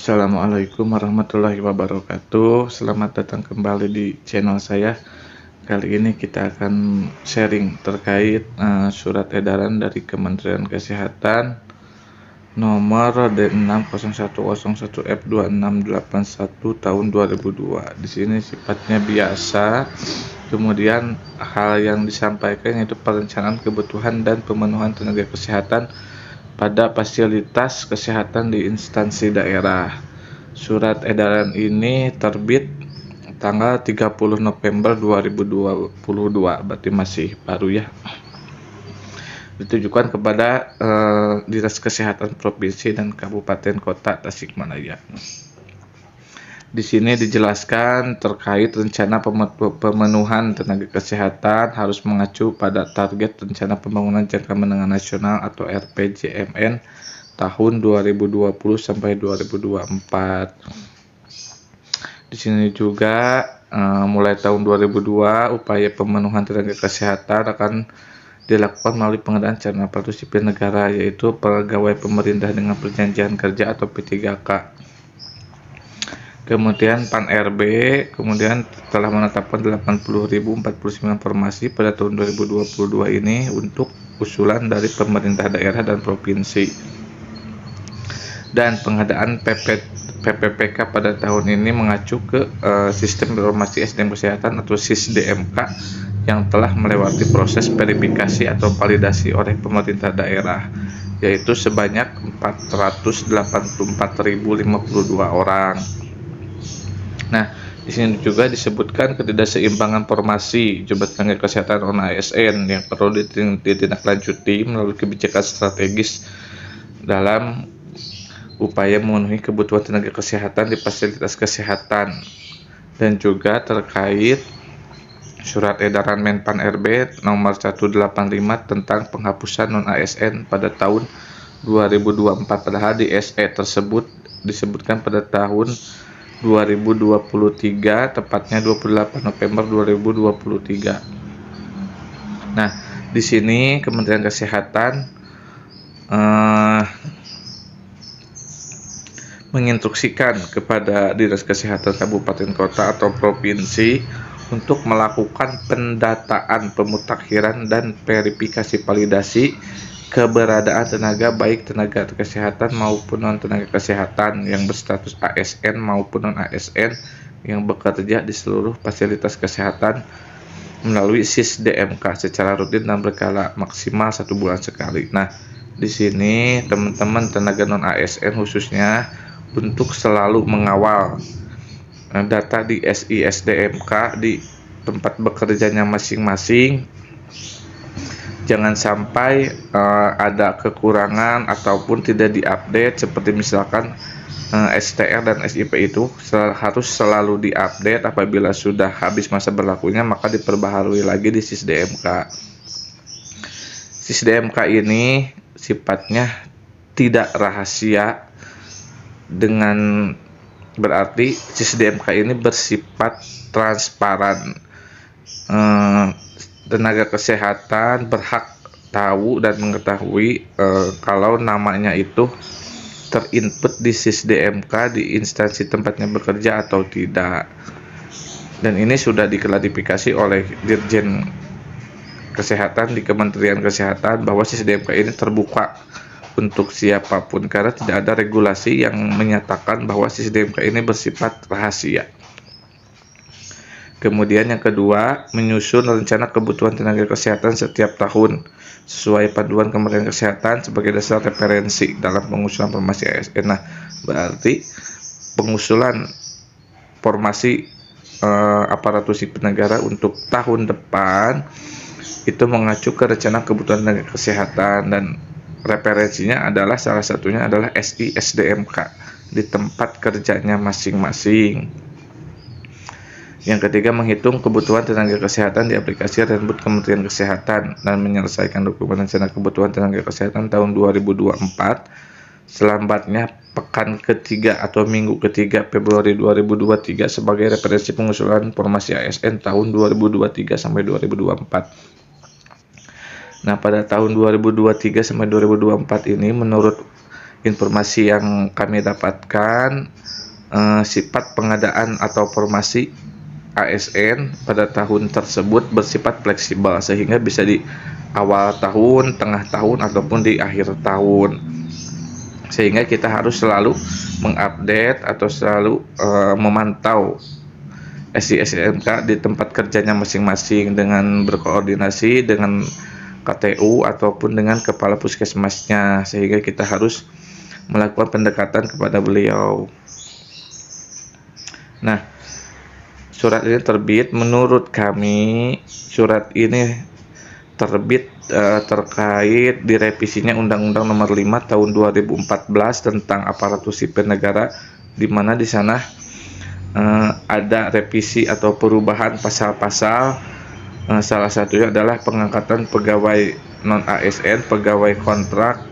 Assalamualaikum warahmatullahi wabarakatuh. Selamat datang kembali di channel saya. Kali ini kita akan sharing terkait surat edaran dari Kementerian Kesehatan nomor D60101F2681 tahun 2002. Di sini sifatnya biasa. Kemudian hal yang disampaikan yaitu perencanaan kebutuhan dan pemenuhan tenaga kesehatan pada fasilitas kesehatan di instansi daerah. Surat edaran ini terbit tanggal 30 November 2022, berarti masih baru ya. Ditujukan kepada Dinas Kesehatan Provinsi dan Kabupaten Kota Tasikmalaya. Di sini dijelaskan terkait rencana pemenuhan tenaga kesehatan harus mengacu pada target rencana pembangunan jangka menengah nasional atau RPJMN tahun 2020 sampai 2024. Di sini juga mulai tahun 2002 upaya pemenuhan tenaga kesehatan akan dilakukan melalui pengadaan calon aparatur sipil negara, yaitu pegawai pemerintah dengan perjanjian kerja atau P3K. Kemudian PAN-RB kemudian telah menetapkan 80.049 formasi pada tahun 2022 ini untuk usulan dari pemerintah daerah dan provinsi. Dan pengadaan PPPK pada tahun ini mengacu ke Sistem Informasi SDM Kesehatan atau SISDMK yang telah melewati proses verifikasi atau validasi oleh pemerintah daerah, yaitu sebanyak 484.052 orang. Nah, di sini juga disebutkan ketidakseimbangan formasi jabatan tenaga kesehatan non-ASN yang perlu ditindaklanjuti melalui kebijakan strategis dalam upaya memenuhi kebutuhan tenaga kesehatan di fasilitas kesehatan, dan juga terkait surat edaran Menpan-RB nomor 185 tentang penghapusan non-ASN pada tahun 2024, padahal di SE tersebut disebutkan pada tahun 2023, tepatnya 28 November 2023. Nah, di sini Kementerian Kesehatan menginstruksikan kepada Dinas Kesehatan Kabupaten Kota atau Provinsi untuk melakukan pendataan, pemutakhiran, dan verifikasi validasi keberadaan tenaga, baik tenaga kesehatan maupun non tenaga kesehatan yang berstatus ASN maupun non ASN yang bekerja di seluruh fasilitas kesehatan melalui SISDMK secara rutin dan berkala maksimal 1 bulan sekali. Nah, di sini teman-teman tenaga non ASN khususnya untuk selalu mengawal data di SISDMK di tempat bekerjanya masing-masing. Jangan sampai ada kekurangan ataupun tidak diupdate, seperti misalkan STR dan SIP itu harus selalu diupdate. Apabila sudah habis masa berlakunya maka diperbaharui lagi di SISDMK. SISDMK ini sifatnya tidak rahasia, dengan berarti SISDMK ini bersifat transparan. Tenaga kesehatan berhak tahu dan mengetahui kalau namanya itu terinput di SISDMK di instansi tempatnya bekerja atau tidak. Dan ini sudah diklarifikasi oleh Dirjen Kesehatan di Kementerian Kesehatan bahwa SISDMK ini terbuka untuk siapapun karena tidak ada regulasi yang menyatakan bahwa SISDMK ini bersifat rahasia. Kemudian yang kedua, menyusun rencana kebutuhan tenaga kesehatan setiap tahun sesuai panduan Kementerian Kesehatan sebagai dasar referensi dalam pengusulan formasi ASN. Nah, berarti pengusulan formasi aparatur sipil negara untuk tahun depan itu mengacu ke rencana kebutuhan tenaga kesehatan, dan referensinya adalah salah satunya adalah SISDMK di tempat kerjanya masing-masing. Yang ketiga, menghitung kebutuhan tenaga kesehatan di aplikasi Renbud Kementerian Kesehatan dan menyelesaikan dokumen rencana kebutuhan tenaga kesehatan tahun 2024 selambatnya pekan ketiga atau minggu ketiga Februari 2023 sebagai referensi pengusulan formasi ASN tahun 2023 sampai 2024. Nah, pada tahun 2023 sampai 2024 ini menurut informasi yang kami dapatkan, sifat pengadaan atau formasi ASN pada tahun tersebut bersifat fleksibel sehingga bisa di awal tahun, tengah tahun ataupun di akhir tahun. Sehingga kita harus selalu mengupdate atau selalu memantau SI-SMK di tempat kerjanya masing-masing dengan berkoordinasi dengan KTU ataupun dengan kepala puskesmasnya, sehingga kita harus melakukan pendekatan kepada beliau. Nah, surat ini terbit, menurut kami surat ini terbit terkait direvisinya Undang-Undang Nomor 5 Tahun 2014 tentang aparatur sipil negara, di mana di sana ada revisi atau perubahan pasal-pasal. Salah satunya adalah pengangkatan pegawai non ASN, pegawai kontrak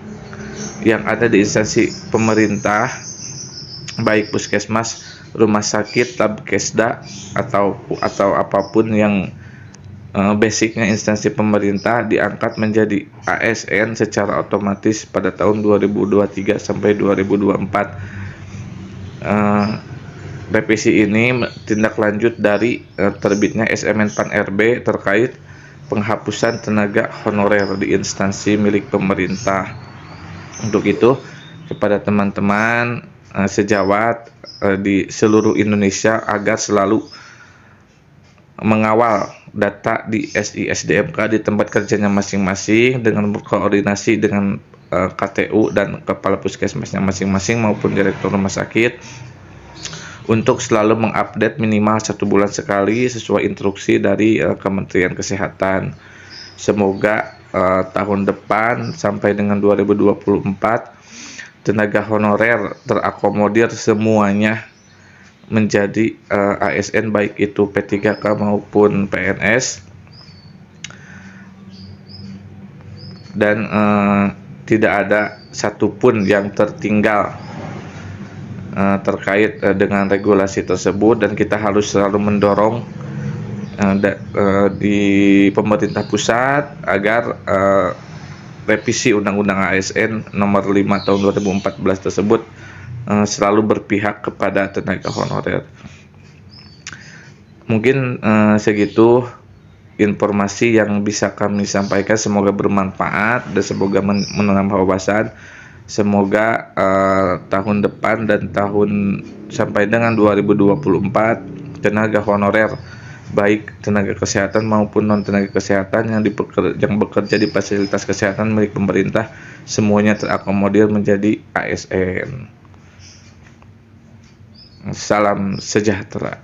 yang ada di instansi pemerintah, baik puskesmas, rumah sakit, labkesda atau apapun yang basicnya instansi pemerintah diangkat menjadi ASN secara otomatis pada tahun 2023 sampai 2024. Revisi ini tindak lanjut dari terbitnya SMN PAN RB terkait penghapusan tenaga honorer di instansi milik pemerintah. Untuk itu, kepada teman-teman sejawat di seluruh Indonesia agar selalu mengawal data di SI-SDMK di tempat kerjanya masing-masing dengan berkoordinasi dengan KTU dan kepala puskesmasnya masing-masing maupun direktur rumah sakit untuk selalu mengupdate minimal 1 bulan sekali sesuai instruksi dari Kementerian Kesehatan. Semoga tahun depan sampai dengan 2024 tenaga honorer terakomodir semuanya menjadi ASN, baik itu P3K maupun PNS, dan tidak ada satupun yang tertinggal terkait dengan regulasi tersebut. Dan kita harus selalu mendorong di pemerintah pusat agar revisi Undang-Undang ASN Nomor 5 Tahun 2014 tersebut selalu berpihak kepada tenaga honorer. Mungkin segitu informasi yang bisa kami sampaikan, semoga bermanfaat dan semoga menambah wawasan. Semoga tahun depan dan tahun sampai dengan 2024 tenaga honorer baik tenaga kesehatan maupun non tenaga kesehatan yang bekerja di fasilitas kesehatan milik pemerintah semuanya terakomodir menjadi ASN. Salam sejahtera.